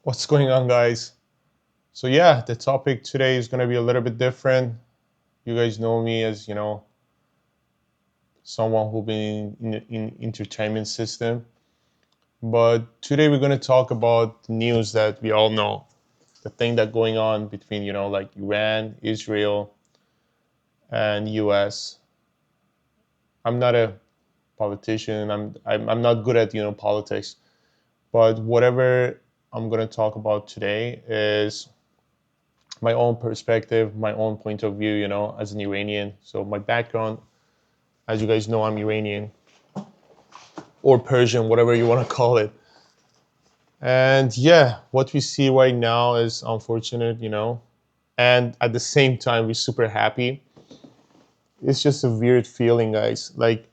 What's going on, guys? So yeah, the topic today is going to be a little bit different. You guys know me as, someone who been in entertainment system. But today we're going to talk about the news that we all know, the thing that going on between, like Iran, Israel, and US. I'm not a politician. I'm not good at, politics. But whatever I'm going to talk about today is my own perspective, my own point of view, as an Iranian. So my background, as you guys know, I'm Iranian or Persian, whatever you want to call it. And yeah, what we see right now is unfortunate, and at the same time, we're super happy. It's just a weird feeling, guys. Like,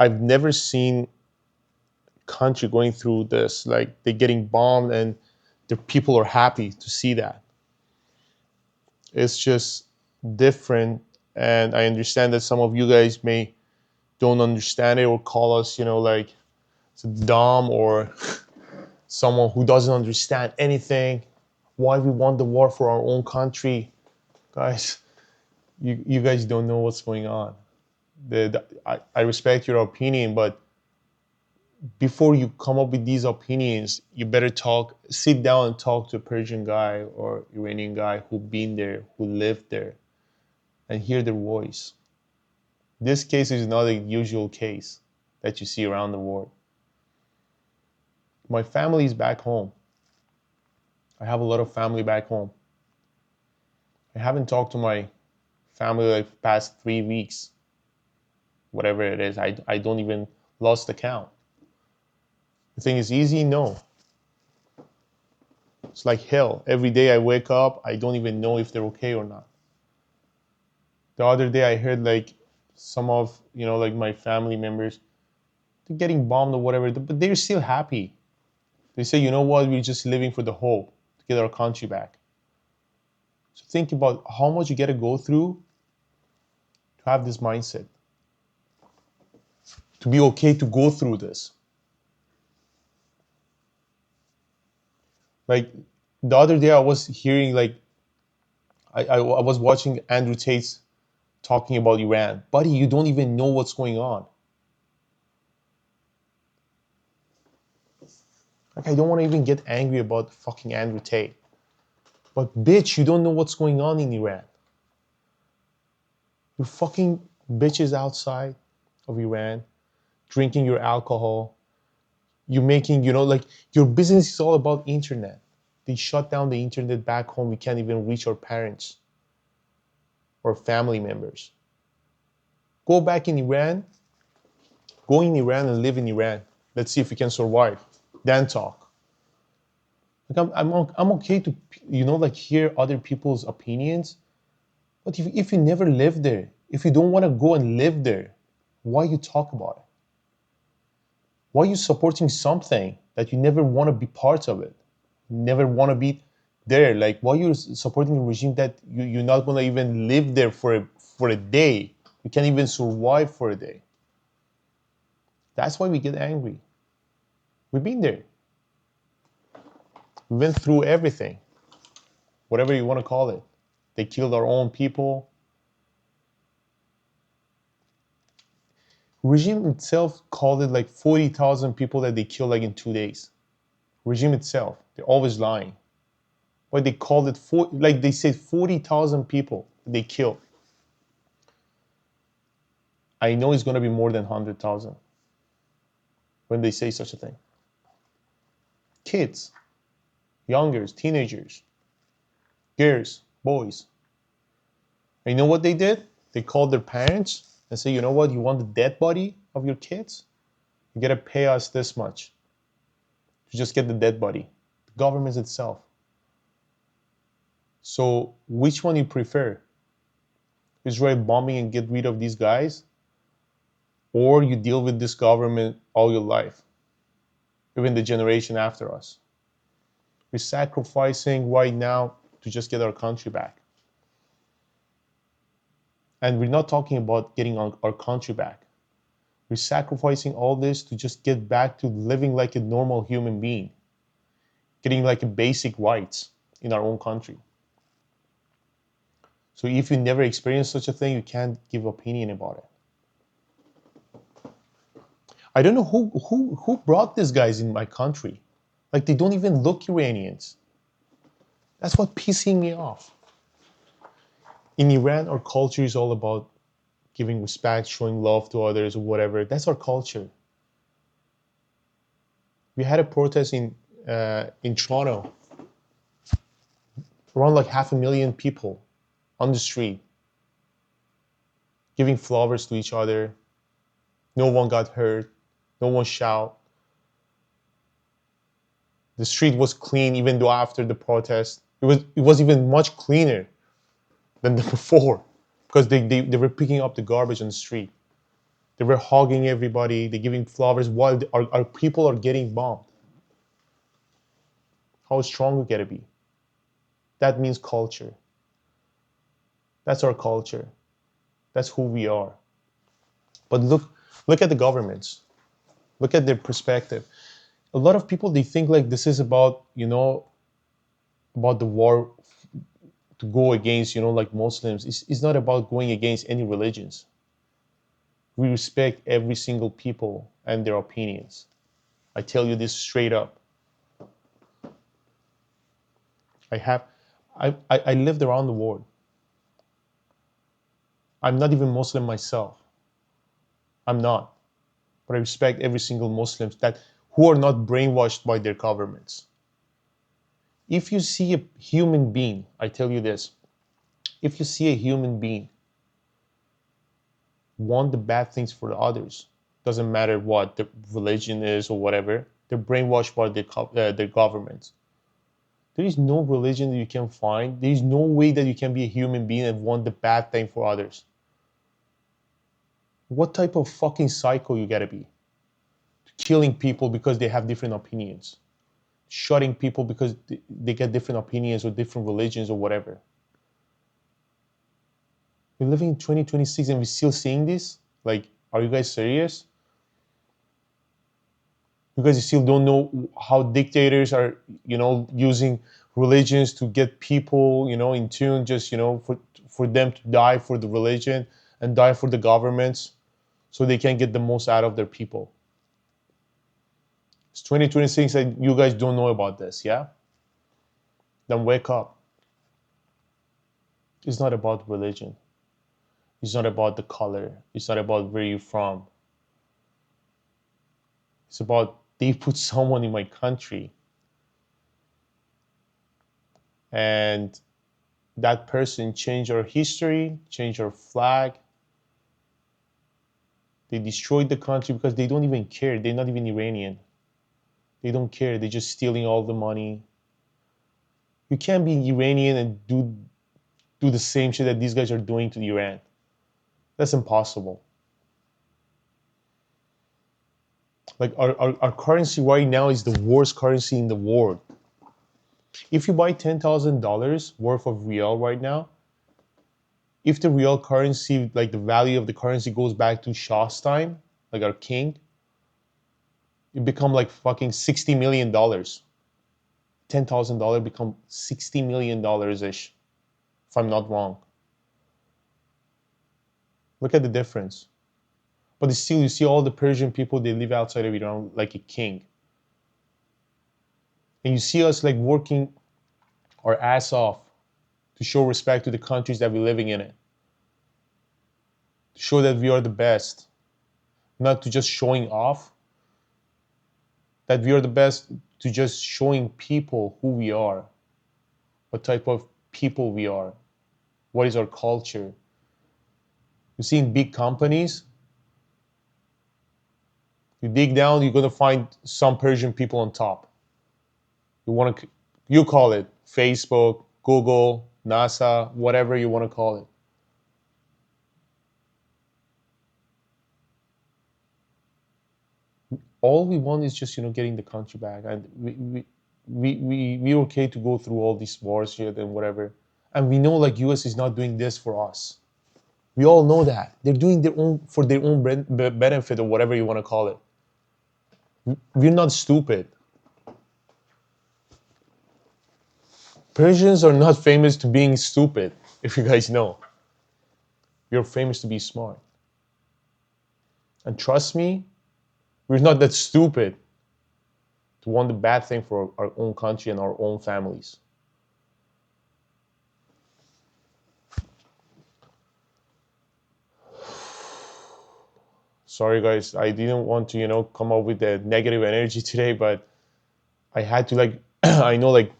I've never seen country going through this. Like, they're getting bombed and the people are happy to see that. It's just different. And I understand that some of you guys may don't understand it or call us, like dumb or someone who doesn't understand anything. Why we want the war for our own country, guys? You guys don't know what's going on. I respect your opinion, but before you come up with these opinions, you better sit down and talk to a Persian guy or Iranian guy who been there, who lived there, and hear their voice. This case is not a usual case that you see around the world. My family is back home. I have a lot of family back home. I haven't talked to my family like past 3 weeks, whatever it is. I don't even lost the count. The thing is easy? No. It's like hell. Every day I wake up, I don't even know if they're okay or not. The other day I heard like some of, like my family members, they're getting bombed or whatever, but they're still happy. They say, you know what, we're just living for the hope to get our country back. So think about how much you got to go through to have this mindset, to be okay to go through this. Like the other day, I was hearing like I was watching Andrew Tate's talking about Iran. Buddy, you don't even know what's going on. Like I don't want to even get angry about fucking Andrew Tate. But bitch, you don't know what's going on in Iran. You fucking bitches outside of Iran drinking your alcohol. You're making, like your business is all about internet. They shut down the internet back home. We can't even reach our parents or family members. Go back in Iran, go in Iran and live in Iran. Let's see if we can survive. Then talk. Like I'm okay to like hear other people's opinions, but if you never lived there, if you don't want to go and live there, why you talk about it? Why are you supporting something that you never want to be part of it? Never want to be there? Like why you're supporting a regime that you're not gonna even live there for a day? You can't even survive for a day. That's why we get angry. We've been there. We went through everything, whatever you want to call it. They killed our own people. Regime itself called it like 40,000 people that they killed like in 2 days. Regime itself, they're always lying. But they called it like they said 40,000 people they killed. I know it's gonna be more than 100,000 when they say such a thing. Kids, youngers, teenagers, girls, boys. And you know what they did? They called their parents and said, you know what, you want the dead body of your kids? You gotta pay us this much to just get the dead body. The government itself. So which one you prefer? Israel bombing and get rid of these guys? Or you deal with this government all your life, even the generation after us? We're sacrificing right now to just get our country back. And we're not talking about getting our country back. We're sacrificing all this to just get back to living like a normal human being. getting like a basic rights in our own country. So if you never experienced such a thing, you can't give opinion about it. I don't know who brought these guys in my country. Like they don't even look Iranians. That's what pissing me off. In Iran, our culture is all about giving respect, showing love to others, or whatever. That's our culture. We had a protest in Toronto, around like 500,000 people on the street, giving flowers to each other. No one got hurt. No one shout. The street was clean, even though after the protest, it was even much cleaner than the before, because they were picking up the garbage on the street. They were hugging everybody. They're giving flowers while our people are getting bombed. How strong we gotta be. That means culture. That's our culture. That's who we are. But look at the governments. Look at their perspective. A lot of people, they think like this is about, about the war to go against, like Muslims. It's not about going against any religions. We respect every single people and their opinions. I tell you this straight up. I have, I lived around the world. I'm not even Muslim myself. I'm not. But I respect every single Muslims that who are not brainwashed by their governments. If you see a human being, I tell you this, if you see a human being want the bad things for the others, doesn't matter what the religion is or whatever, they're brainwashed by their governments. There is no religion that you can find. There is no way that you can be a human being and want the bad thing for others. What type of fucking psycho you gotta be? Killing people because they have different opinions. Shutting people because they get different opinions or different religions or whatever. We're living in 2026 and we're still seeing this? Like, are you guys serious? You guys still don't know how dictators are, using religions to get people, in tune, just, for them to die for the religion and die for the governments so they can get the most out of their people. It's 2026 and you guys don't know about this, yeah? Then wake up. It's not about religion. It's not about the color. It's not about where you're from. It's about they put someone in my country and that person changed our history, changed our flag. They destroyed the country because they don't even care. They're not even Iranian. They don't care. They're just stealing all the money. You can't be Iranian and do the same shit that these guys are doing to Iran. That's impossible. Like our currency right now is the worst currency in the world. If you buy $10,000 worth of real right now, if the real currency, like the value of the currency goes back to Shah's time, like our king, it become like fucking $60 million. $10,000 become $60 million ish, if I'm not wrong. Look at the difference. But still, you see all the Persian people, they live outside of Iran like a king. And you see us like working our ass off to show respect to the countries that we're living in it. To show that we are the best. Not to just showing off. That we are the best to just showing people who we are. What type of people we are. What is our culture. You see in big companies, you dig down, you're gonna find some Persian people on top. You call it Facebook, Google, NASA, whatever you want to call it. All we want is just getting the country back, and we okay to go through all these wars here and whatever, and we know like US is not doing this for us. We all know that they're doing their own for their own benefit or whatever you want to call it. We're not stupid. Persians are not famous to being stupid, if you guys know. We're famous to be smart. And trust me, we're not that stupid to want the bad thing for our own country and our own families. Sorry guys, I didn't want to, come up with the negative energy today, but I had to like I know like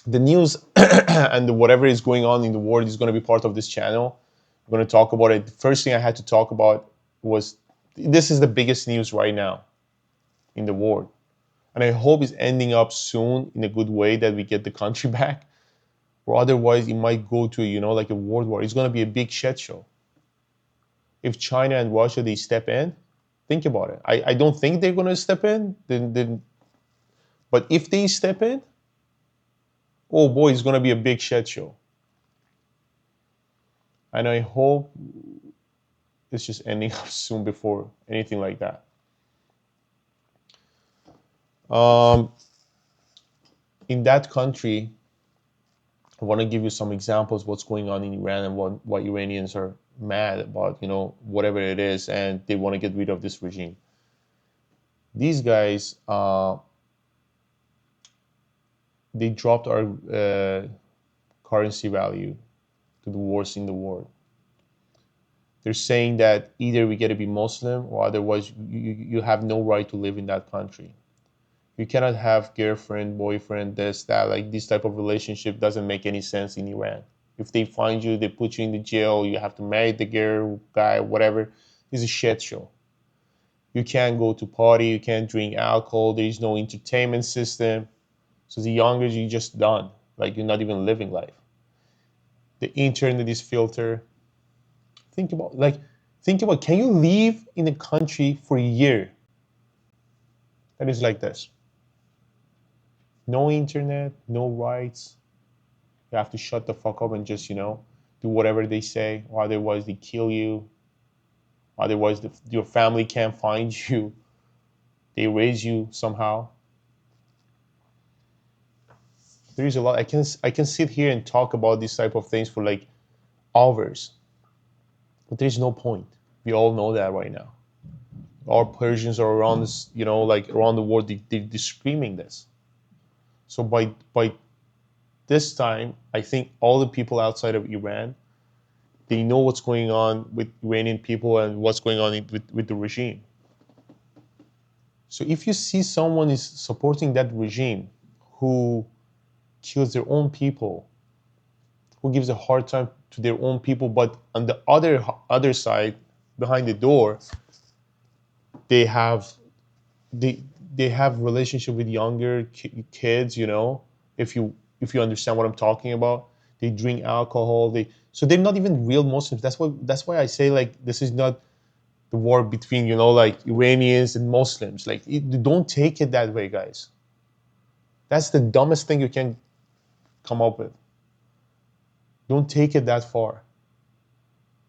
the news and whatever is going on in the world is going to be part of this channel. I'm going to talk about it. The first thing I had to talk about was this is the biggest news right now in the world. And I hope it's ending up soon in a good way that we get the country back. Or otherwise it might go to, like a world war. It's going to be a big shit show. If China and Russia, they step in, think about it. I don't think they're going to step in. But if they step in, oh boy, it's going to be a big shit show. And I hope it's just ending up soon before anything like that. In that country, I want to give you some examples what's going on in Iran and what Iranians are mad about, whatever it is, and they want to get rid of this regime. These guys, they dropped our currency value to the worst in the world. They're saying that either we get to be Muslim or otherwise you have no right to live in that country. You cannot have girlfriend, boyfriend, this, that, like this type of relationship doesn't make any sense in Iran. If they find you, they put you in the jail, you have to marry the girl, guy, whatever. It's a shit show. You can't go to party, you can't drink alcohol, there's no entertainment system. So the younger you're just done. Like you're not even living life. The internet is filtered. Think about can you live in a country for a year that is like this? No internet, no rights. You have to shut the fuck up and just, do whatever they say, or otherwise they kill you. Otherwise, your family can't find you. They raise you somehow. There is a lot. I can sit here and talk about these type of things for like hours, but there's no point. We all know that right now. Our Persians are around this, like around the world, they're screaming this. So by this time, I think all the people outside of Iran, they know what's going on with Iranian people and what's going on with the regime. So if you see someone is supporting that regime who kills their own people, who gives a hard time to their own people, but on the other side, behind the door, they have they they have relationship with younger kids. If you understand what I'm talking about, they drink alcohol. So they're not even real Muslims. That's why I say like this is not the war between like Iranians and Muslims. Like don't take it that way, guys. That's the dumbest thing you can come up with. Don't take it that far.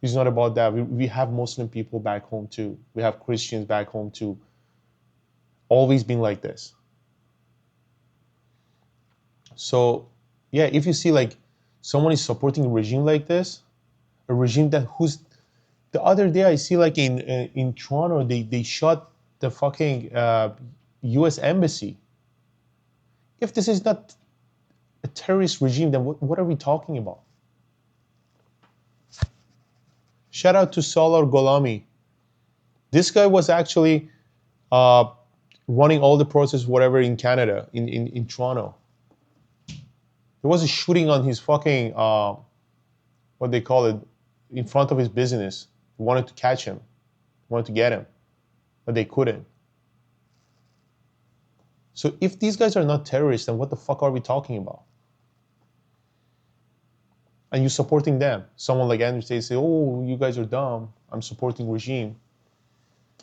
It's not about that. We have Muslim people back home too. We have Christians back home too. Always been like this. So yeah, if you see like someone is supporting a regime like this, a regime that who's the other day I see like in Toronto they shot the fucking U.S. embassy. If this is not a terrorist regime, then what are we talking about? Shout out to Salar Golami. This guy was actually uh, running all the process, whatever, in Canada, in Toronto. There was a shooting on his fucking, what they call it, in front of his business. They wanted to catch him, wanted to get him, but they couldn't. So if these guys are not terrorists, then what the fuck are we talking about? And you supporting them. Someone like Andrew Tate say, oh, you guys are dumb. I'm supporting regime.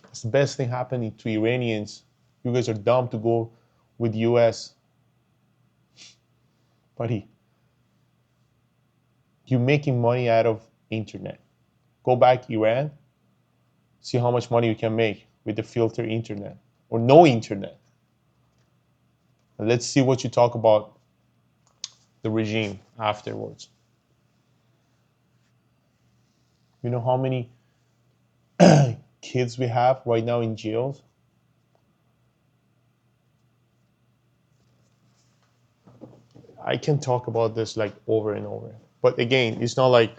It's the best thing happening to Iranians. You guys are dumb to go with US. Buddy, you're making money out of internet. Go back Iran, see how much money you can make with the filter internet or no internet. And let's see what you talk about the regime afterwards. You know how many kids we have right now in jails? I can talk about this like over and over. But again, it's not like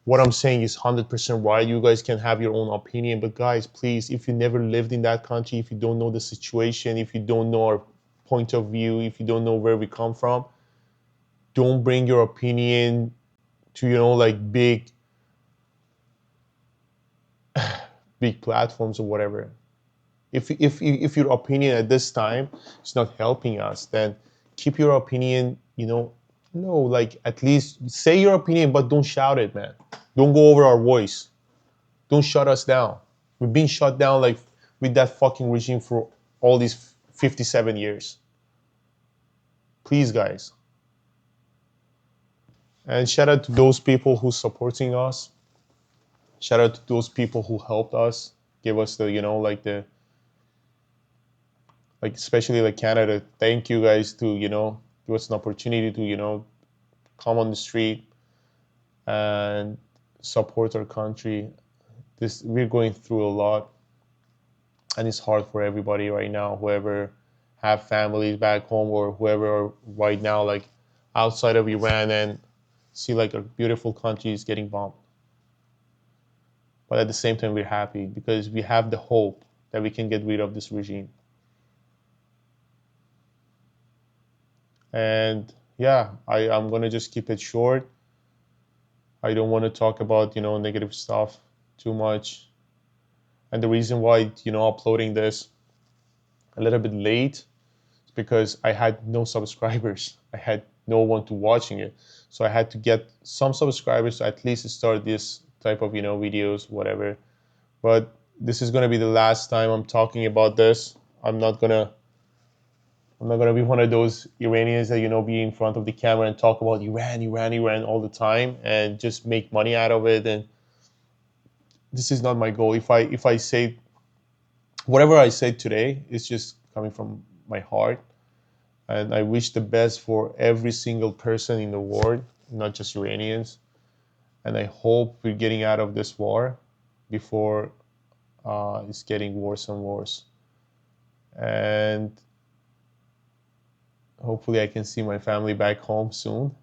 what I'm saying is 100% right. You guys can have your own opinion. But guys, please, if you never lived in that country, if you don't know the situation, if you don't know our point of view, if you don't know where we come from, don't bring your opinion to, like big platforms or whatever. If your opinion at this time is not helping us, then keep your opinion, no, like at least say your opinion, but don't shout it, man. Don't go over our voice. Don't shut us down. We've been shut down like with that fucking regime for all these 57 years. Please, guys. And shout out to those people who supporting us. Shout out to those people who helped us, give us the, like especially like Canada. Thank you guys to, give us an opportunity to, come on the street and support our country. This we're going through a lot, and it's hard for everybody right now. Whoever have families back home or whoever are right now like outside of Iran and see like a beautiful country is getting bombed. But at the same time, we're happy because we have the hope that we can get rid of this regime. And yeah, I'm gonna just keep it short. I don't want to talk about negative stuff too much. And the reason why uploading this a little bit late is because I had no subscribers. I had no one to watching it, so I had to get some subscribers to at least start this type of videos, whatever. But this is gonna be the last time I'm talking about this. I'm not gonna be one of those Iranians that be in front of the camera and talk about Iran, Iran, Iran all the time and just make money out of it. And this is not my goal. If I say whatever I say today, it's just coming from my heart, and I wish the best for every single person in the world, not just Iranians. And I hope we're getting out of this war before it's getting worse and worse. And hopefully I can see my family back home soon.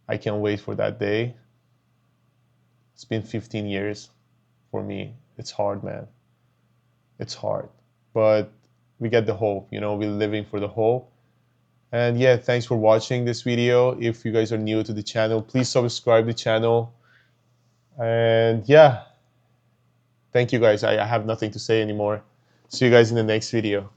I can't wait for that day. It's been 15 years for me. It's hard, man. It's hard. But we get the hope, we're living for the hope. And yeah, thanks for watching this video. If you guys are new to the channel, please subscribe the channel. And yeah, thank you guys. I have nothing to say anymore. See you guys in the next video.